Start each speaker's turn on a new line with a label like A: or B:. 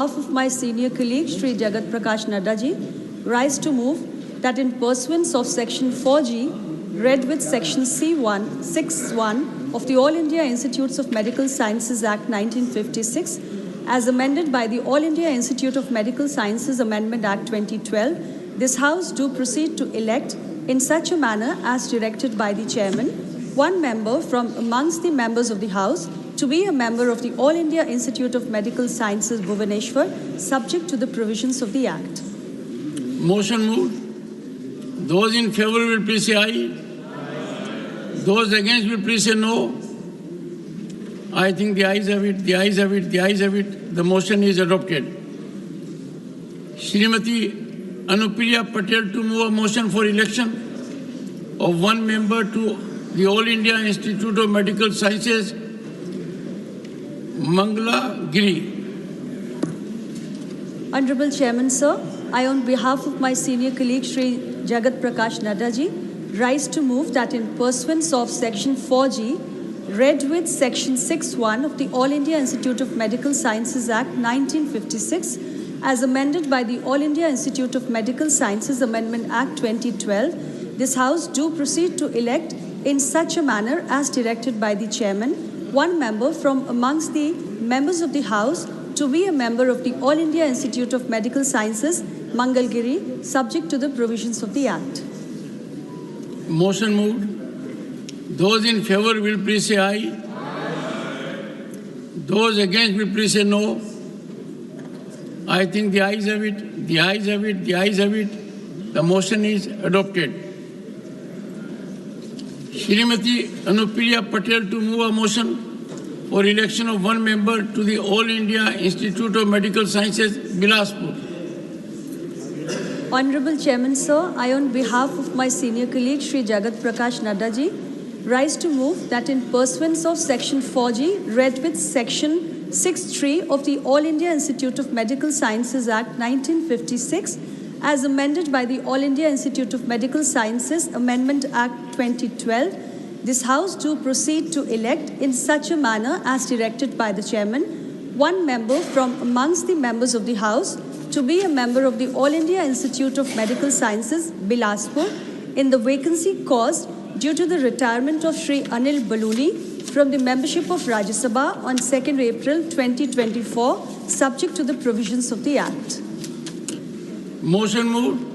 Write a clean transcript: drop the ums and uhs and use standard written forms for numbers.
A: of my senior colleague, Shri Jagat Prakash Nadda ji, rise to move that in pursuance of Section 4G, read with Section C1, 6(1) of the All India Institutes of Medical Sciences Act 1956, as amended by the All India Institute of Medical Sciences Amendment Act 2012, this House do proceed to elect in such a manner as directed by the Chairman, one member from amongst the members of the House to be a member of the All India Institute of Medical Sciences, Bhubaneswar, subject to the provisions of the Act.
B: Motion moved. Those in favor will please say aye. Those against will please say no. I think the ayes have it, the ayes have it, the ayes have it. The motion is adopted. Shrimati Anupriya Patel to move a motion for election of one member to the All India Institute of Medical Sciences, Mangala Giri.
A: Honorable Chairman, sir, I on behalf of my senior colleague Shri Jagat Prakash Nadda ji, rise to move that in pursuance of Section 4G, read with Section 6(1) of the All India Institute of Medical Sciences Act 1956, as amended by the All India Institute of Medical Sciences Amendment Act 2012, this House do proceed to elect in such a manner as directed by the Chairman, one member from amongst the members of the House to be a member of the All India Institute of Medical Sciences, Mangalgiri, subject to the provisions of the Act.
B: Motion moved. Those in favor will please say aye. Those against will please say no. I think the ayes have it, the ayes have it, the ayes have it. The motion is adopted. Shrimati Anupriya Patel to move a motion for election of one member to the All India Institute of Medical Sciences, Bilaspur.
A: Honorable Chairman, sir, I on behalf of my senior colleague Shri Jagat Prakash Nadda ji, rise to move that in pursuance of Section 4G, read with Section 6(3) of the All India Institute of Medical Sciences Act 1956, as amended by the All India Institute of Medical Sciences Amendment Act 2012, this House do proceed to elect in such a manner as directed by the Chairman, one member from amongst the members of the House to be a member of the All India Institute of Medical Sciences, Bilaspur, in the vacancy caused due to the retirement of Shri Anil Baluni from the membership of Rajya Sabha on 2nd April 2024, subject to the provisions of the Act.
B: Motion moved.